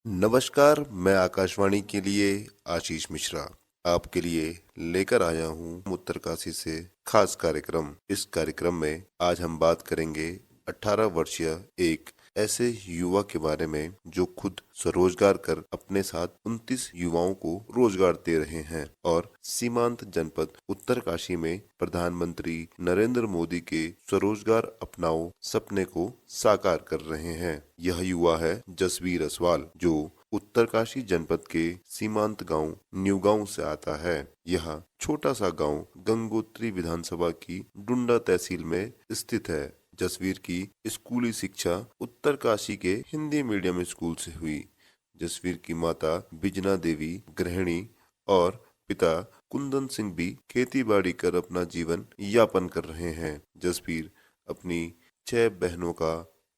नमस्कार, मैं आकाशवाणी के लिए आशीष मिश्रा आपके लिए लेकर आया हूँ उत्तरकाशी से खास कार्यक्रम। इस कार्यक्रम में आज हम बात करेंगे 18 वर्षीय एक ऐसे युवा के बारे में जो खुद स्वरोजगार कर अपने साथ 29 युवाओं को रोजगार दे रहे हैं और सीमांत जनपद उत्तरकाशी में प्रधानमंत्री नरेंद्र मोदी के स्वरोजगार अपनाओ सपने को साकार कर रहे हैं। यह युवा है जसवीर असवाल, जो उत्तरकाशी जनपद के सीमांत गांव न्यू गांव से आता है। यह छोटा सा गांव गंगोत्री विधानसभा की डुंडा तहसील में स्थित है। जसवीर की स्कूली शिक्षा उत्तरकाशी के हिंदी मीडियम स्कूल से हुई। जसवीर की माता बिजना देवी गृहिणी और पिता कुंदन सिंह भी खेती बाड़ी कर अपना जीवन यापन कर रहे हैं। जसवीर अपनी 6 बहनों का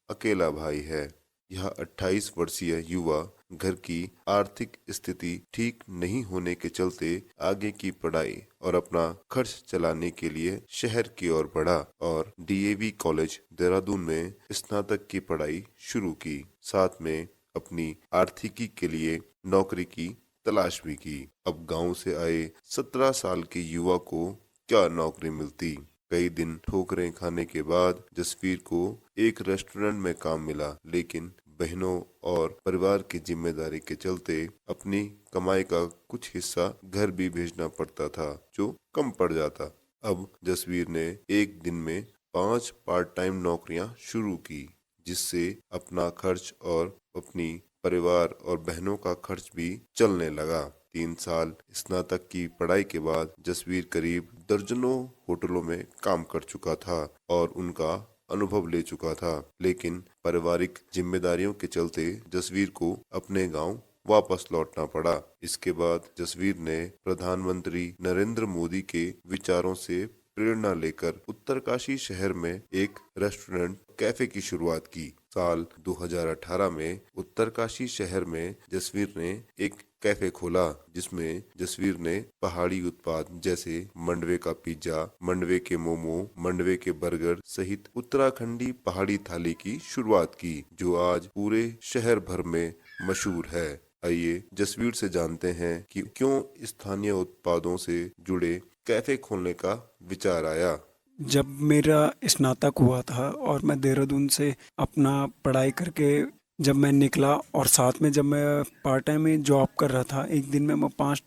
अकेला भाई है। यह 28 वर्षीय युवा घर की आर्थिक स्थिति ठीक नहीं होने के चलते आगे की पढ़ाई और अपना खर्च चलाने के लिए शहर की ओर बढ़ा और डीएवी कॉलेज देहरादून में स्नातक की पढ़ाई शुरू की। साथ में अपनी आर्थिकी के लिए नौकरी की तलाश भी की। अब गांव से आए 17 साल के युवा को क्या नौकरी मिलती। कई दिन ठोकरें खाने के बाद जसवीर को एक रेस्टोरेंट में काम मिला, लेकिन बहनों और परिवार की जिम्मेदारी के चलते अपनी कमाई का कुछ हिस्सा घर भी भेजना पड़ता था, जो कम पड़ जाता। अब जसवीर ने एक दिन में 5 पार्ट टाइम नौकरियां शुरू की, जिससे अपना खर्च और अपनी परिवार और बहनों का खर्च भी चलने लगा। 3 साल स्नातक की पढ़ाई के बाद जसवीर करीब दर्जनों होटलों में काम कर चुका था और उनका अनुभव ले चुका था, लेकिन पारिवारिक जिम्मेदारियों के चलते जसवीर को अपने गांव वापस लौटना पड़ा। इसके बाद जसवीर ने प्रधानमंत्री नरेंद्र मोदी के विचारों से प्रेरणा लेकर उत्तरकाशी शहर में एक रेस्टोरेंट कैफे की शुरुआत की। साल 2018 में उत्तरकाशी शहर में जसवीर ने एक कैफे खोला, जिसमें जसवीर ने पहाड़ी उत्पाद जैसे मंडवे का पिज्जा, मंडवे के मोमो, मंडवे के बर्गर सहित उत्तराखंडी पहाड़ी थाली की शुरुआत की, जो आज पूरे शहर भर में मशहूर है। आइए जसवीर से जानते हैं कि क्यों स्थानीय उत्पादों से जुड़े कैफे खोलने का विचार आया। जब मेरा स्नातक हुआ था और मैं देहरादून से अपना पढ़ाई करके जब मैं निकला और साथ में जब मैं पार्ट टाइम में जॉब कर रहा था, एक दिन में मैं 5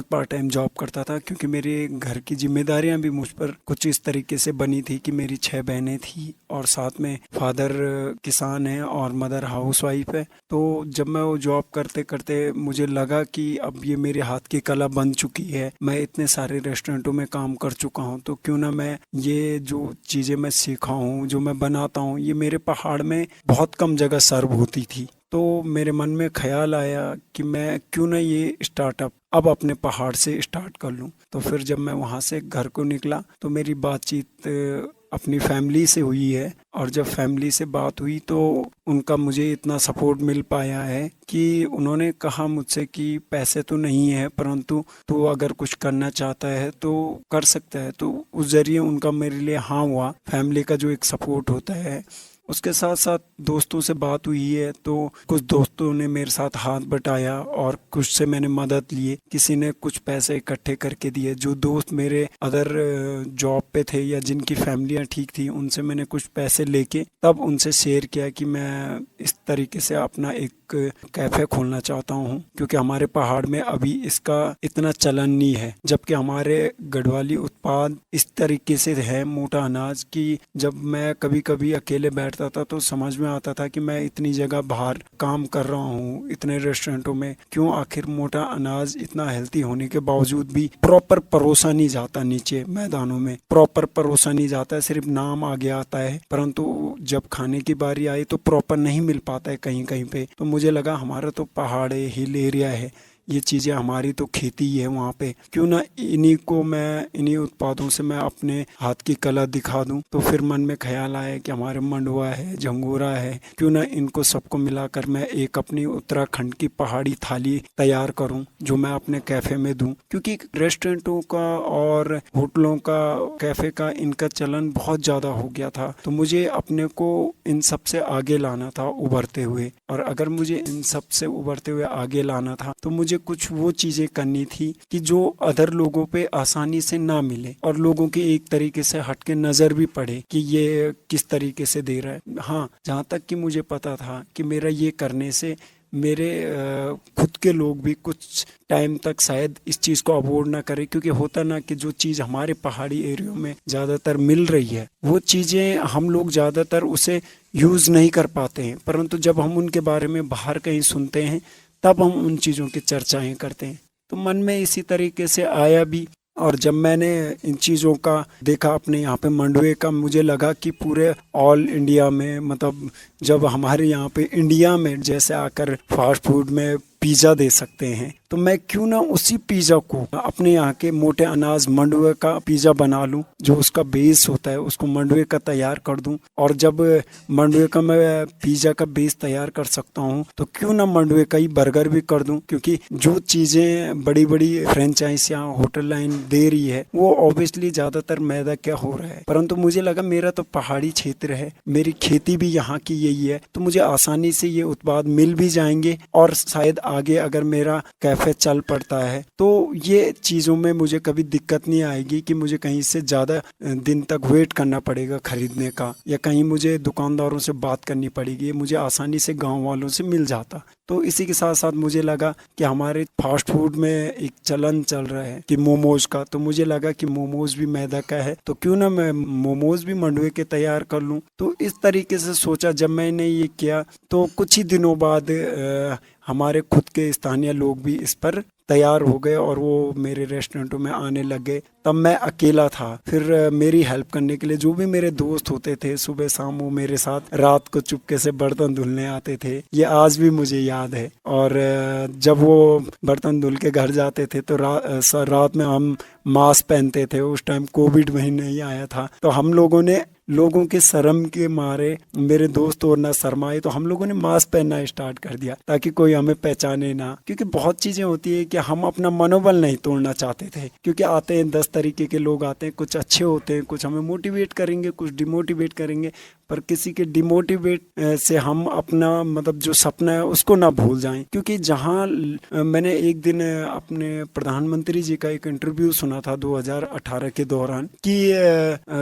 पार्ट टाइम जॉब करता था, क्योंकि मेरे घर की जिम्मेदारियां भी मुझ पर कुछ इस तरीके से बनी थी कि मेरी 6 बहनें थी और साथ में फादर किसान है और मदर हाउसवाइफ है। तो जब मैं वो जॉब करते करते मुझे लगा कि अब ये मेरे हाथ की कला बन चुकी है, मैं इतने सारे रेस्टोरेंटों में काम कर चुका हूँ, तो क्यों ना मैं ये जो चीज़ें मैं सीखा हूँ, जो मैं बनाता हूँ, ये मेरे पहाड़ में बहुत कम जगह सर्व होती थी। तो मेरे मन में ख्याल आया कि मैं क्यों ना ये स्टार्टअप अब अपने पहाड़ से स्टार्ट कर लूं। तो फिर जब मैं वहाँ से घर को निकला तो मेरी बातचीत अपनी फैमिली से हुई है, और जब फैमिली से बात हुई तो उनका मुझे इतना सपोर्ट मिल पाया है कि उन्होंने कहा मुझसे कि पैसे तो नहीं है, परंतु तू अगर कुछ करना चाहता है तो कर सकता है। तो उस जरिए उनका मेरे लिए हाँ हुआ। फैमिली का जो एक सपोर्ट होता है, उसके साथ साथ दोस्तों से बात हुई है, तो कुछ दोस्तों ने मेरे साथ हाथ बटाया और कुछ से मैंने मदद ली। किसी ने कुछ पैसे इकट्ठे करके दिए। जो दोस्त मेरे अदर जॉब पे थे या जिनकी फैमिलियां ठीक थी, उनसे मैंने कुछ पैसे लेके तब उनसे शेयर किया कि मैं इस तरीके से अपना एक कैफे खोलना चाहता हूँ, क्योंकि हमारे पहाड़ में अभी इसका इतना चलन नहीं है। जबकि हमारे गढ़वाली उत्पाद इस तरीके से है, मोटा अनाज, की जब मैं कभी कभी अकेले बैठता था तो समझ में आता था कि मैं इतनी जगह बाहर काम कर रहा हूँ, इतने रेस्टोरेंटों में, क्यों आखिर मोटा अनाज इतना हेल्थी होने के बावजूद भी प्रॉपर परोसा नहीं जाता। नीचे मैदानों में प्रॉपर परोसा नहीं जाता है, सिर्फ नाम आगे आता है, परंतु जब खाने की बारी आई तो प्रॉपर नहीं मिल पाता है कहीं कहीं पे। तो मुझे लगा हमारा तो पहाड़ है, हिल एरिया है, ये चीज़ें हमारी तो खेती ही है वहाँ पे, क्यों ना इन्हीं उत्पादों से मैं अपने हाथ की कला दिखा दूं। तो फिर मन में ख्याल आया कि हमारे मंडुआ है, झंगोरा है, क्यों ना इनको सबको मिलाकर मैं एक अपनी उत्तराखंड की पहाड़ी थाली तैयार करूं जो मैं अपने कैफे में दूं, क्योंकि रेस्टोरेंटों का और होटलों का, कैफे का इनका चलन बहुत ज़्यादा हो गया था। तो मुझे अपने को इन सब से आगे लाना था उभरते हुए, और अगर मुझे इन सब से उभरते हुए आगे लाना था तो मुझे कुछ वो चीज़ें करनी थी कि जो अदर लोगों पे आसानी से ना मिले और लोगों की एक तरीके से हटके नज़र भी पड़े कि ये किस तरीके से दे रहा है। हाँ, जहाँ तक कि मुझे पता था कि मेरा ये करने से मेरे खुद के लोग भी कुछ टाइम तक शायद इस चीज़ को अवॉइड ना करें, क्योंकि होता ना कि जो चीज़ हमारे पहाड़ी एरियो में ज़्यादातर मिल रही है वो चीज़ें हम लोग ज़्यादातर उसे यूज़ नहीं कर पाते हैं, परंतु जब हम उनके बारे में बाहर कहीं सुनते हैं तब हम उन चीज़ों की चर्चाएं करते हैं। तो मन में इसी तरीके से आया भी, और जब मैंने इन चीज़ों का देखा अपने यहाँ पे मंडुए का, मुझे लगा कि पूरे ऑल इंडिया में, मतलब जब हमारे यहाँ पे इंडिया में जैसे आकर फास्ट फूड में पिज़्ज़ा दे सकते हैं, तो मैं क्यों ना उसी पिज़्ज़ा को अपने यहाँ के मोटे अनाज मंडुए का पिज़्ज़ा बना लूँ, जो उसका बेस होता है उसको मंडुए का तैयार कर दूँ। और जब मंडुए का मैं पिज़्ज़ा का बेस तैयार कर सकता हूँ तो क्यों ना मंडुए का ही बर्गर भी कर दूँ, क्योंकि जो चीज़ें बड़ी बड़ी फ्रेंचाइज या होटल लाइन दे रही है वो ऑब्वियसली ज़्यादातर मैदा क्या हो रहा है, परंतु मुझे लगा मेरा तो पहाड़ी क्षेत्र है, मेरी खेती भी यहाँ की यही है, तो मुझे आसानी से ये उत्पाद मिल भी जाएंगे और शायद आगे अगर मेरा कैफे चल पड़ता है तो ये चीज़ों में मुझे कभी दिक्कत नहीं आएगी कि मुझे कहीं से ज़्यादा दिन तक वेट करना पड़ेगा खरीदने का, या कहीं मुझे दुकानदारों से बात करनी पड़ेगी, ये मुझे आसानी से गांव वालों से मिल जाता। तो इसी के साथ साथ मुझे लगा कि हमारे फास्ट फूड में एक चलन चल रहा है कि मोमोज का, तो मुझे लगा कि मोमोज भी मैदा का है, तो क्यों ना मैं मोमोज भी मंडुए के तैयार कर लूँ। तो इस तरीके से सोचा। जब मैंने ये किया तो कुछ ही दिनों बाद हमारे खुद के स्थानीय लोग भी इस पर तैयार हो गए और वो मेरे रेस्टोरेंटों में आने लग गए। तब मैं अकेला था, फिर मेरी हेल्प करने के लिए जो भी मेरे दोस्त होते थे सुबह शाम वो मेरे साथ रात को चुपके से बर्तन धुलने आते थे, ये आज भी मुझे याद है। और जब वो बर्तन धुल के घर जाते थे तो रात में हम मास्क पहनते थे, उस टाइम कोविड वहीं नहीं आया था, तो हम लोगों ने लोगों के शर्म के मारे, मेरे दोस्त और ना शर्माए, तो हम लोगों ने मास्क पहनना स्टार्ट कर दिया ताकि कोई हमें पहचाने ना, क्योंकि बहुत चीज़ें होती है कि हम अपना मनोबल नहीं तोड़ना चाहते थे, क्योंकि आते हैं 10 तरीके के लोग आते हैं, कुछ अच्छे होते हैं, कुछ हमें मोटिवेट करेंगे, कुछ डिमोटिवेट करेंगे, पर किसी के डिमोटिवेट से हम अपना मतलब जो सपना है उसको ना भूल जाएं। क्योंकि जहां मैंने एक दिन अपने प्रधानमंत्री जी का एक इंटरव्यू सुना था 2018 के दौरान कि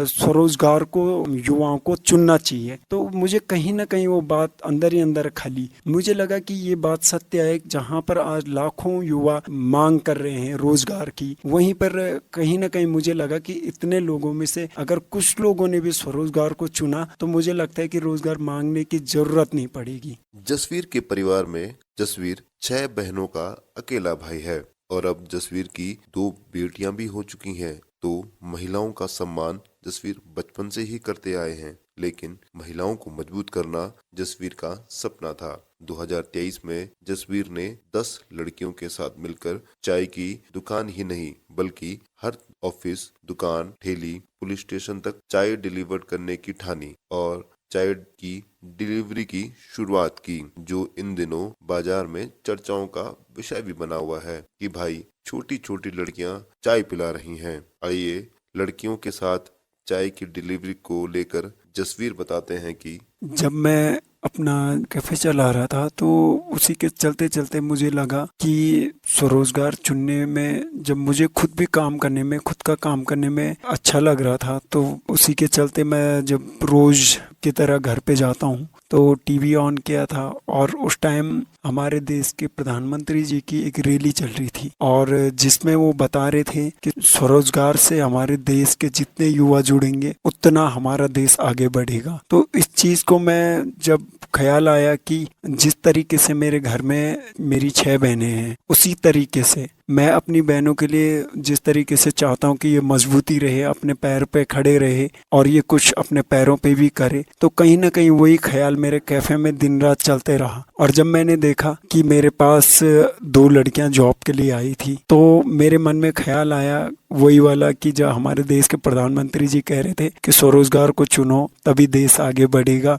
स्वरोजगार को युवाओं को चुनना चाहिए, तो मुझे कहीं ना कहीं वो बात अंदर ही अंदर खली। मुझे लगा कि ये बात सत्य है, जहां पर आज लाखों युवा मांग कर रहे हैं रोजगार की, वहीं पर कहीं ना कहीं मुझे लगा कि इतने लोगों में से अगर कुछ लोगों ने भी स्वरोजगार को चुना तो मुझे लगता है कि रोजगार मांगने की जरूरत नहीं पड़ेगी। जसवीर के परिवार में जसवीर 6 बहनों का अकेला भाई है और अब जसवीर की 2 बेटियां भी हो चुकी हैं। तो महिलाओं का सम्मान जसवीर बचपन से ही करते आए हैं, लेकिन महिलाओं को मजबूत करना जसवीर का सपना था। 2023 में जसवीर ने 10 लड़कियों के साथ मिलकर चाय की दुकान ही नहीं बल्कि हर ऑफिस, दुकान, ठेली, पुलिस स्टेशन तक चाय डिलीवर करने की ठानी और चाय की डिलीवरी की शुरुआत की, जो इन दिनों बाजार में चर्चाओं का विषय भी बना हुआ है कि भाई छोटी छोटी लड़कियां चाय पिला रही हैं। आइए लड़कियों के साथ चाय की डिलीवरी को लेकर जसवीर बताते हैं कि जब मैं अपना कैफे चला रहा था तो उसी के चलते चलते मुझे लगा कि स्वरोजगार चुनने में, जब मुझे खुद भी काम करने में, खुद का काम करने में अच्छा लग रहा था, तो उसी के चलते मैं जब रोज की तरह घर पे जाता हूँ तो टीवी ऑन किया था और उस टाइम हमारे देश के प्रधानमंत्री जी की एक रैली चल रही थी और जिसमें वो बता रहे थे कि स्वरोजगार से हमारे देश के जितने युवा जुड़ेंगे उतना हमारा देश आगे बढ़ेगा। तो इस चीज़ को मैं जब ख्याल आया कि जिस तरीके से मेरे घर में मेरी 6 बहनें हैं उसी तरीके से मैं अपनी बहनों के लिए जिस तरीके से चाहता हूँ कि ये मजबूती रहे, अपने पैर पे खड़े रहे और ये कुछ अपने पैरों पे भी करे, तो कहीं ना कहीं वही ख्याल मेरे कैफ़े में दिन रात चलते रहा। और जब मैंने देखा कि मेरे पास दो लड़कियां जॉब के लिए आई थी, तो मेरे मन में ख्याल आया वही वाला कि जो हमारे देश के प्रधानमंत्री जी कह रहे थे कि स्वरोजगार को चुनो तभी देश आगे बढ़ेगा।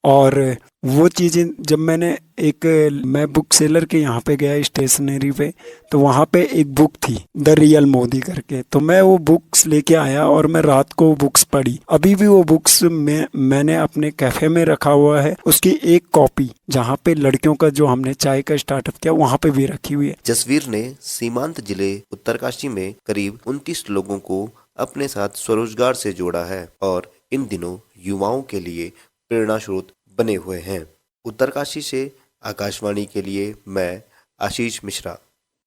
और वो चीज़ें जब मैंने मैं बुक सेलर के यहाँ पे गया स्टेशनरी पे, तो वहाँ पे एक बुक थी द रियल मोदी करके, तो मैं वो बुक्स लेके आया और मैं रात को वो बुक्स पढ़ी। अभी भी वो बुक्स मैंने अपने कैफ़े में रखा हुआ है, उसकी एक कॉपी जहाँ पे लड़कियों का जो हमने चाय का स्टार्टअप किया वहाँ पे भी रखी हुई है। जसवीर ने सीमांत जिले उत्तरकाशी में करीब 29 लोगों को अपने साथ स्वरोजगार से जोड़ा है और इन दिनों युवाओं के लिए प्रेरणा स्रोत बने हुए हैं। उत्तरकाशी से आकाशवाणी के लिए मैं आशीष मिश्रा।